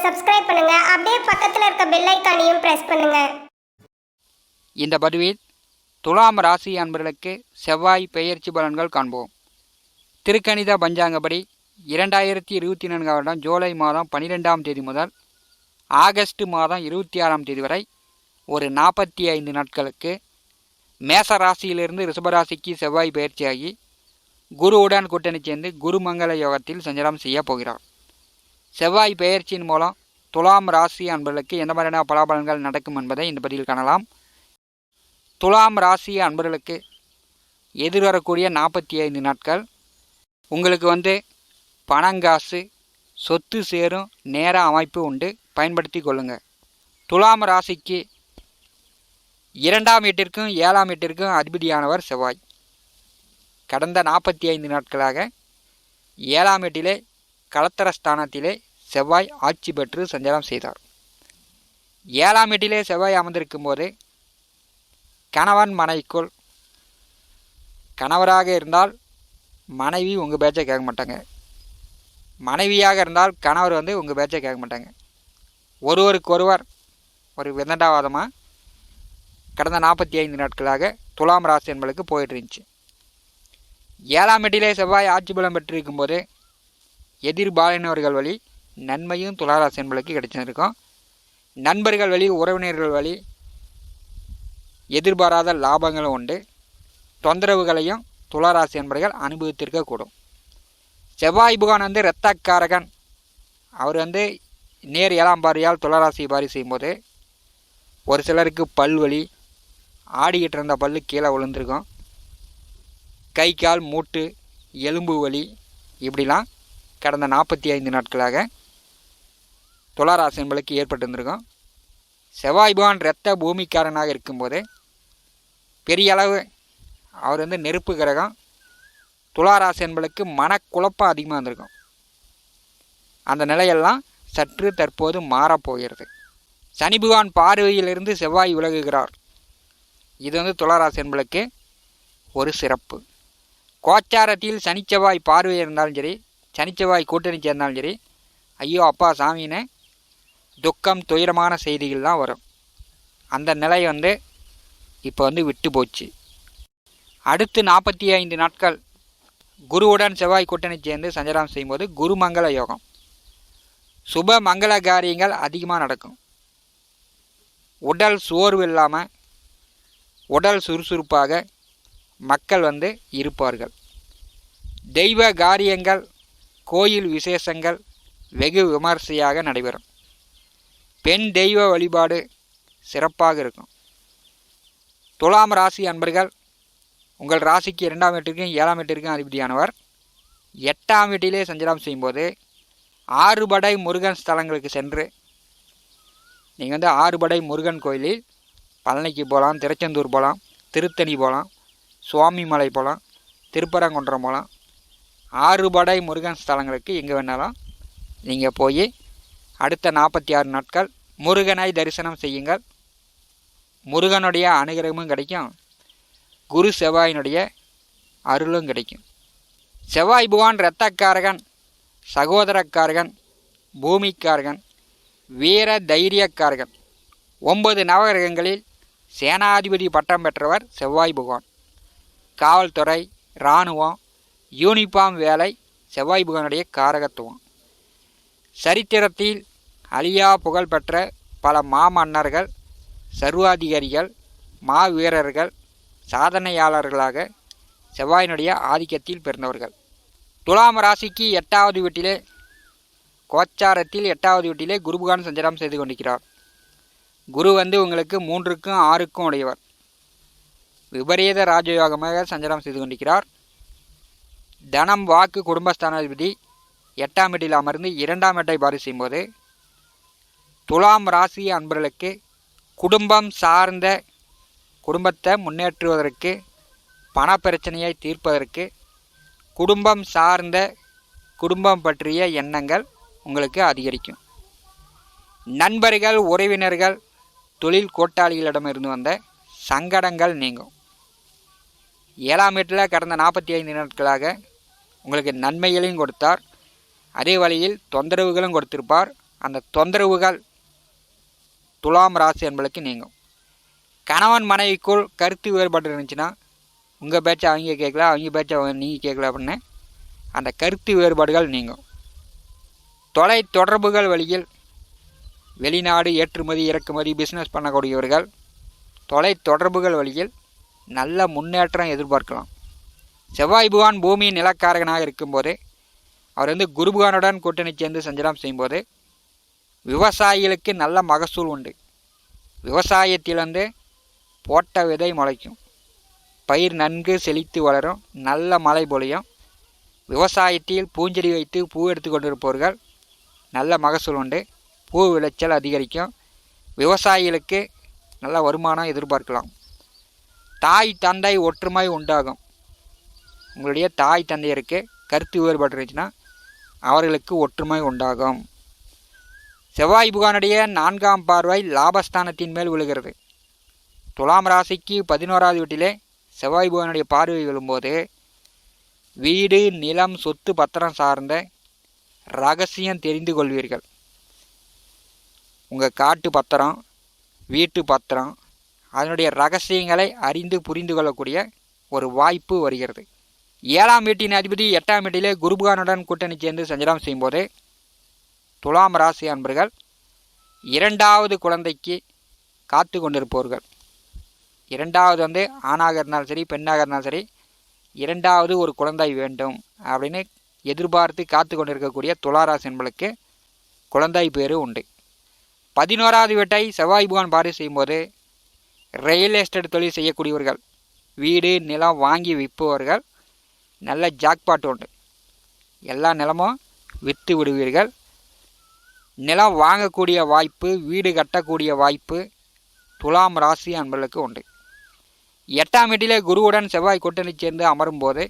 Subscribe பண்ணுங்க. அப்படியே பக்கத்துல இருக்க பெல் ஐகானையும் பிரஸ் பண்ணுங்க. இந்த பதிவில் துலாம் ராசி அன்பர்களுக்கு செவ்வாய் பெயர்ச்சி பலன்கள் காண்போம். திருக்கணித பஞ்சாங்கப்படி 2024 வருடம் ஜூலை மாதம் 12ஆம் தேதி முதல் ஆகஸ்ட் மாதம் 26ஆம் தேதி வரை ஒரு 45 நாட்களுக்கு மேச ராசியிலிருந்து ரிஷபராசிக்கு செவ்வாய் பயிற்சியாகி குருவுடன் கூட்டணி சேர்ந்து குருமங்கள யோகத்தில் சஞ்சாரம் செய்ய போகிறார். செவ்வாய் பெயர்ச்சியின் மூலம் துலாம் ராசி அன்பர்களுக்கு எந்த மாதிரியான பலாபலன்கள் நடக்கும் என்பதை இந்த பதிவில் காணலாம். துலாம் ராசி அன்பர்களுக்கு எதிர்வரக்கூடிய 45 நாட்கள் உங்களுக்கு பணங்காசு சொத்து சேரும் நேர அமைப்பு உண்டு, பயன்படுத்தி கொள்ளுங்க. துலாம் ராசிக்கு 2ஆம் வீட்டிற்கும் 7ஆம் வீட்டிற்கும் அதிபதியானவர் செவ்வாய். கடந்த 45 நாட்களாக 7ஆம் வீட்டிலே கலத்தரஸ்தானத்திலே செவ்வாய் ஆட்சி பெற்று சஞ்சாரம் செய்தார். 7ஆம் வீட்டிலே செவ்வாய் அமர்ந்திருக்கும் போது கணவன் மனைவிக்குள், கணவராக இருந்தால் மனைவி உங்கள் பேச்சை கேட்க மாட்டாங்க, மனைவியாக இருந்தால் கணவர் உங்கள் பேச்சை கேட்க மாட்டாங்க. ஒருவருக்கொருவர் ஒரு விதண்டாவாதமாக கடந்த 45 நாட்களாக துலாம் ராசி என்பதுக்கு போயிட்டு இருந்துச்சு. 7ஆம் வீட்டிலே செவ்வாய் ஆட்சி பலம் பெற்றிருக்கும் போது எதிர்பாலினவர்கள் வழி நன்மையும் துளாராசி என்பதுக்கு கிடைச்சிருக்கும். நண்பர்கள் வழி, உறவினர்கள் வழி எதிர்பாராத லாபங்களும் உண்டு. தொந்தரவுகளையும் துளாராசி என்பர்கள் அனுபவித்திருக்கக்கூடும். செவ்வாய் புகான் இரத்தக்காரகன். அவர் நேர் 7ஆம் பார்வையால் துளாராசி பாரி செய்யும்போது ஒரு சிலருக்கு பல்வலி, ஆடிக்கிட்டு இருந்த பல்லு கீழே விழுந்திருக்கும், கை கால் மூட்டு எலும்பு வலி, இப்படிலாம் கடந்த 45 நாட்களாக துளாராசி என்பளுக்கு ஏற்பட்டிருந்திருக்கும். செவ்வாய் பகவான் இரத்த பூமிக்காரனாக இருக்கும்போது பெரிய அளவு அவர் நெருப்பு கிரகம். துளாராசி என்பளுக்கு மனக்குழப்பம் அதிகமாக இருந்திருக்கும். அந்த நிலையெல்லாம் சற்று தற்போது மாறப்போகிறது. சனி பகவான் பார்வையிலிருந்து செவ்வாய் விலகுகிறார். இது துளாராசி என்பளுக்கு ஒரு சிறப்பு. கோச்சாரத்தில் சனிச்செவ்வாய் பார்வை இருந்தாலும் சரி, சனிச்செவ்வாய் கூட்டணி சேர்ந்தாலும் சரி, ஐயோ அப்பா சாமின்னு துக்கம் துயரமான செய்திகள்லாம் வரும். அந்த நிலை இப்போ விட்டு போச்சு. அடுத்து 45 நாட்கள் குருவுடன் செவ்வாய் கூட்டணி சேர்ந்து சஞ்சாரம் செய்யும்போது குருமங்கள யோகம். சுப மங்கள காரியங்கள் அதிகமாக நடக்கும். உடல் சோர்வு இல்லாமல் உடல் சுறுசுறுப்பாக மக்கள் இருப்பார்கள். தெய்வ காரியங்கள், கோயில் விசேஷங்கள் வெகு விமர்சையாக நடைபெறும். பெண் தெய்வ வழிபாடு சிறப்பாக இருக்கும். துலாம் ராசி அன்பர்கள், உங்கள் ராசிக்கு 2ஆம் வீட்டிற்கும் 7ஆம் வீட்டிற்கும் அதிபதியானவர் 8ஆம் வீட்டிலே சஞ்சாரம் செய்யும்போது 6 படை முருகன் ஸ்தலங்களுக்கு சென்று நீங்கள் 6 படை முருகன் கோயிலில் பழனிக்கு போகலாம், திருச்செந்தூர் போகலாம், திருத்தணி போகலாம், சுவாமிமலை போகலாம், திருப்பரங்குன்றம் போகலாம். 6 படை முருகன் ஸ்தலங்களுக்கு எங்கே வேணாலும் நீங்கள் போய் அடுத்த 46 நாட்கள் முருகனை தரிசனம் செய்யுங்கள். முருகனுடைய அனுகிரகமும் கிடைக்கும், குரு செவ்வாயினுடைய அருளும் கிடைக்கும். செவ்வாய் பகவான் இரத்தக்காரகன், சகோதரக்காரகன், பூமிக்காரகன், வீர தைரியக்காரகன். 9 நவகிரகங்களில் சேனாதிபதி பட்டம் பெற்றவர் செவ்வாய் பகவான். காவல்துறை, இராணுவம், யூனிஃபார்ம் வேலை செவ்வாய் பகவானுடைய காரகத்துவம். சரித்திரத்தில் அழியா புகழ் பெற்ற பல மாமன்னர்கள், சர்வாதிகாரிகள், மாவீரர்கள், சாதனையாளர்களாக செவ்வாயினுடைய ஆதிக்கத்தில் பிறந்தவர்கள். துலாம் ராசிக்கு 8ஆவது வீட்டிலே, கோச்சாரத்தில் 8ஆவது வீட்டிலே குருபகான் சஞ்சாரம் செய்து கொண்டிருக்கிறார். குரு உங்களுக்கு 3க்கும் 6க்கும் உடையவர். விபரீத ராஜயோகமாக சஞ்சாரம் செய்து கொண்டிருக்கிறார். தனம், வாக்கு, குடும்பஸ்தானாதிபதி 8ஆம் வீட்டில் அமர்ந்து 2ஆம் வீட்டை பாரி செய்யும்போது துலாம் ராசி அன்பர்களுக்கு குடும்பம் சார்ந்த, குடும்பத்தை முன்னேற்றுவதற்கு, பணப்பிரச்சனையை தீர்ப்பதற்கு, குடும்பம் சார்ந்த, குடும்பம் பற்றிய எண்ணங்கள் உங்களுக்கு அதிகரிக்கும். நண்பர்கள், உறவினர்கள், தொழில் கூட்டாளிகளிடமிருந்து வந்த சங்கடங்கள் நீங்கும். 7ஆம் வீட்டில் கடந்த 45 நாட்களாக உங்களுக்கு நன்மைகளையும் கொடுத்தார், அதே வழியில் தொந்தரவுகளும் கொடுத்திருப்பார், அந்த தொந்தரவுகள் துலாம் ராசி என்பளுக்கு நீங்கும். கணவன் மனைவிக்குள் கருத்து வேறுபாடு இருந்துச்சுன்னா உங்கள் பேச்சை அவங்க கேட்கல, அவங்க பேச்சை நீங்கள் கேட்கல அப்படின்னு அந்த கருத்து வேறுபாடுகள் நீங்கும். தொலை தொடர்புகள் வழியில் வெளிநாடு ஏற்றுமதி இறக்குமதி பிஸ்னஸ் பண்ணக்கூடியவர்கள் தொலை தொடர்புகள் வழியில் நல்ல முன்னேற்றம் எதிர்பார்க்கலாம். செவ்வாய் பகவான் பூமியின் நிலக்காரகனாக இருக்கும்போது அவர் குரு பகவானுடன் கூட்டணி சேர்ந்து சஞ்சாரம் செய்யும்போது விவசாயிகளுக்கு நல்ல மகசூல் உண்டு. விவசாயத்திலிருந்து போட்ட விதை முளைக்கும், பயிர் நன்கு செழித்து வளரும், நல்ல மழை பொழியும். விவசாயத்தில் பூஞ்செடி வைத்து பூ எடுத்து கொண்டிருப்பவர்கள் நல்ல மகசூல் உண்டு, பூ விளைச்சல் அதிகரிக்கும். விவசாயிகளுக்கு நல்ல வருமானம் எதிர்பார்க்கலாம். தாய் தந்தை ஒற்றுமை உண்டாகும். உங்களுடைய தாய் தந்தையருக்கு கருத்து வேறுபாடு இருந்துச்சுன்னா அவர்களுக்கு ஒற்றுமை உண்டாகும். செவ்வாய் பகவானுடைய 4ஆம் பார்வை லாபஸ்தானத்தின் மேல் விழுகிறது. துலாம் ராசிக்கு 11வது வீட்டிலே செவ்வாய் பகவானுடைய பார்வை விழும்போது வீடு நிலம் சொத்து பத்திரம் சார்ந்த ரகசியம் தெரிந்து கொள்வீர்கள். உங்கள் காட்டு பத்திரம் வீட்டு பத்திரம் அதனுடைய ரகசியங்களை அறிந்து புரிந்து கொள்ளக்கூடிய ஒரு வாய்ப்பு வருகிறது. 7ஆம் வீட்டின் அதிபதி 8ஆம் வீட்டிலே குரு பகவானுடன் கூட்டணி சேர்ந்து சஞ்சாரம் செய்யும்போது துலாம் ராசி அன்பர்கள் 2வது குழந்தைக்கு காத்து கொண்டிருப்பவர்கள், 2வது ஆணாக இருந்தாலும் சரி பெண்ணாக இருந்தாலும் சரி 2வது ஒரு குழந்தை வேண்டும் அப்படின்னு எதிர்பார்த்து காத்து கொண்டிருக்கக்கூடிய துளாராசி என்பளுக்கு குழந்தை பேரு உண்டு. 11வது வீட்டை செவ்வாய் பகவான் பார்வை செய்யும்போது ரியல் எஸ்டேட் தொழில் செய்யக்கூடியவர்கள், வீடு நிலம் வாங்கி விற்பவர்கள் நல்ல ஜாக்பாட் உண்டு. எல்லா நிலமும் விற்று விடுவீர்கள். நிலம் வாங்கக்கூடிய வாய்ப்பு, வீடு கட்டக்கூடிய வாய்ப்பு துலாம் ராசி அன்பர்களுக்கு உண்டு. 8ஆம் வீட்டிலே குருவுடன் செவ்வாய் கூட்டணி சேர்ந்து அமரும்போது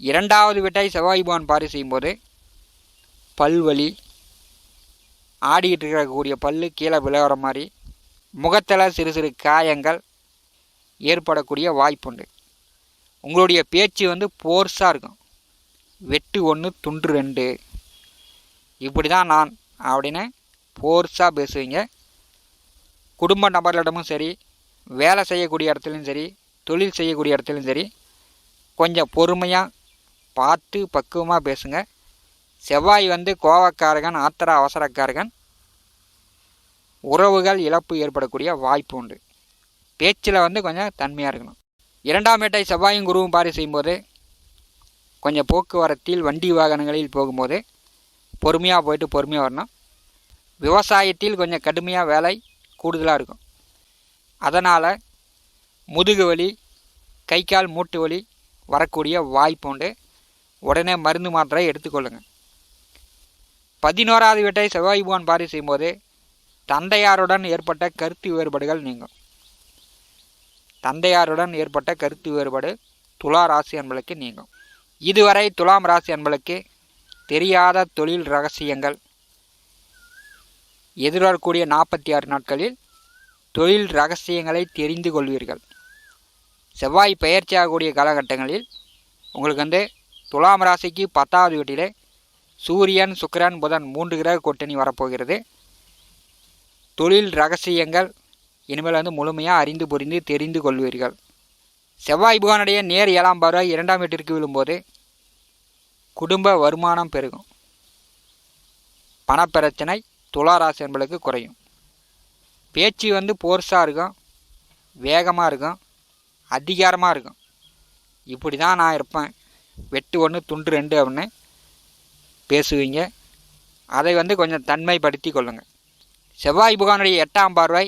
2வது வீட்டை செவ்வாய் பகவான் பார்வை செய்யும்போது பல்வலி, ஆடிக்கிட்டு இருக்கக்கூடிய பல்லு கீழே விளையாடுற மாதிரி, முகத்தில் சிறு சிறு காயங்கள் ஏற்படக்கூடிய வாய்ப்புண்டு. உங்களுடைய பேச்சு போர்ஸாக இருக்கும். வெட்டு 1 துண்டு 2 இப்படி தான் நான் அப்படின்னு போர்ஸாக பேசுவீங்க. குடும்ப நபர்களிடமும் சரி, வேலை செய்யக்கூடிய இடத்துலையும் சரி, தொழில் செய்யக்கூடிய இடத்துலையும் சரி கொஞ்சம் பொறுமையாக பார்த்து பக்குவமாக பேசுங்க. செவ்வாய் கோவக்காரகன், ஆத்திர அவசரக்காரகன், உறவுகள் இழப்பு ஏற்படக்கூடிய வாய்ப்பு உண்டு. பேச்சில் கொஞ்சம் தன்மையாக இருக்கணும். 2ஆம் வீட்டை செவ்வாயும் குருவும் பார்வை செய்யும்போது கொஞ்சம் போக்குவரத்தில் வண்டி வாகனங்களில் போகும்போது பொறுமையாக போயிட்டு பொறுமையாக வரணும். விவசாயத்தில் கொஞ்சம் கடுமையாக வேலை கூடுதலாக இருக்கும். அதனால் முதுகு வலி, கை கால் மூட்டு வலி வரக்கூடிய வாய்ப்பு உண்டு. உடனே மருந்து மாத்திரை எடுத்துக்கொள்ளுங்கள். 11வது வீட்டை செவ்வாய் பகவான் பார்வை செய்யும்போது தந்தையாருடன் ஏற்பட்ட கருத்து வேறுபாடுகள் நீங்கும். தந்தையாருடன் ஏற்பட்ட கருத்து வேறுபாடு துலா ராசி அன்பளுக்கு நீங்கும். இதுவரை துலாம் ராசி அன்பளுக்கு தெரியாத தொழில் ரகசியங்கள் எதிர்வரக்கூடிய 46 நாட்களில் தொழில் ரகசியங்களை தெரிந்து கொள்வீர்கள். செவ்வாய் பெயர்ச்சியாகக்கூடிய காலகட்டங்களில் உங்களுக்கு துலாம் ராசிக்கு 10வது வீட்டிலே சூரியன் சுக்கிரன் புதன் 3 கிரக கூட்டணி வரப்போகிறது. தொழில் ரகசியங்கள் இனிமேல் முழுமையாக அறிந்து புரிந்து தெரிந்து கொள்வீர்கள். செவ்வாய் பகவானுடைய நேர் 7ஆம் பார்வை 2ஆம் வீட்டிற்கு விழும்போது குடும்ப வருமானம் பெருகும். பணப்பிரச்சனை துளாராசி என்பளுக்கு குறையும். பேச்சு போர்ஸாக இருக்கும், வேகமாக இருக்கும், அதிகாரமாக இருக்கும். இப்படி தான் நான் இருப்பேன், வெட்டு 1 துண்டு 2 அப்படின்னு பேசுவீங்க. அதை கொஞ்சம் தன்மைப்படுத்தி கொள்ளுங்கள். செவ்வாய் பகவானுடைய 8ஆம் பார்வை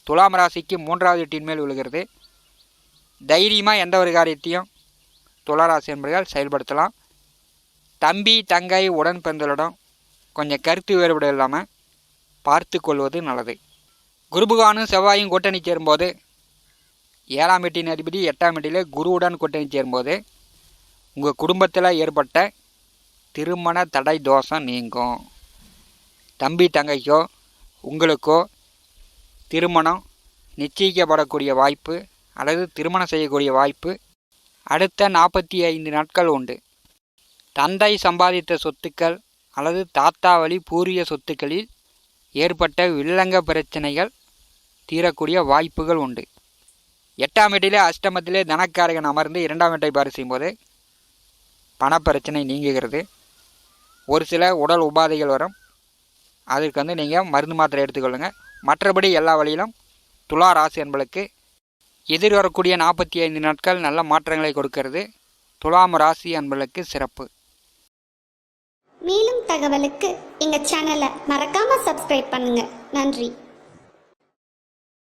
துலாம் ராசிக்கு 3வது வீட்டின் மேல் விழுகிறது. தைரியமாக எந்த ஒரு காரியத்தையும் துளாராசி என்பவர்கள் செயல்படுத்தலாம். தம்பி தங்கை உடன் பிறந்தவரிடம் கொஞ்சம் கருத்து வேறுபாடு இல்லாமல் பார்த்து கொள்வது நல்லது. குரு பகவானும் செவ்வாயும் கூட்டணி சேரும்போது 7ஆம் வீட்டின் அதிபதி 8ஆம் வீட்டில் குருவுடன் கூட்டணி சேரும்போது உங்கள் குடும்பத்தில் ஏற்பட்ட திருமண தடை தோஷம் நீங்கும். தம்பி தங்கைக்கோ உங்களுக்கோ திருமணம் நிச்சயிக்கப்படக்கூடிய வாய்ப்பு அல்லது திருமணம் செய்யக்கூடிய வாய்ப்பு அடுத்த 45 நாட்கள் உண்டு. தந்தை சம்பாதித்த சொத்துக்கள் அல்லது தாத்தா வழி பூர்வீக சொத்துக்களில் ஏற்பட்ட வில்லங்க பிரச்சனைகள் தீரக்கூடிய வாய்ப்புகள் உண்டு. 8ஆம் வீட்டிலே அஷ்டமத்திலே தனக்காரகன் அமர்ந்து 2ஆம் வீட்டை பார் செய்யும்போது பணப்பிரச்சனை நீங்குகிறது. ஒரு சில உடல் உபாதைகள் வரும், அதற்கு நீங்கள் மருந்து மாத்திரை எடுத்துக்கொள்ளுங்கள். மற்றபடி எல்லா வழியிலும் துலா ராசி என்பளுக்கு எதிர்வரக்கூடிய 45 நாட்கள் நல்ல மாற்றங்களை கொடுக்கிறது. துலாம் ராசி என்பளுக்கு சிறப்பு. மேலும் தகவலுக்கு எங்கள் சேனலை மறக்காமல் சப்ஸ்கிரைப் பண்ணுங்கள். நன்றி.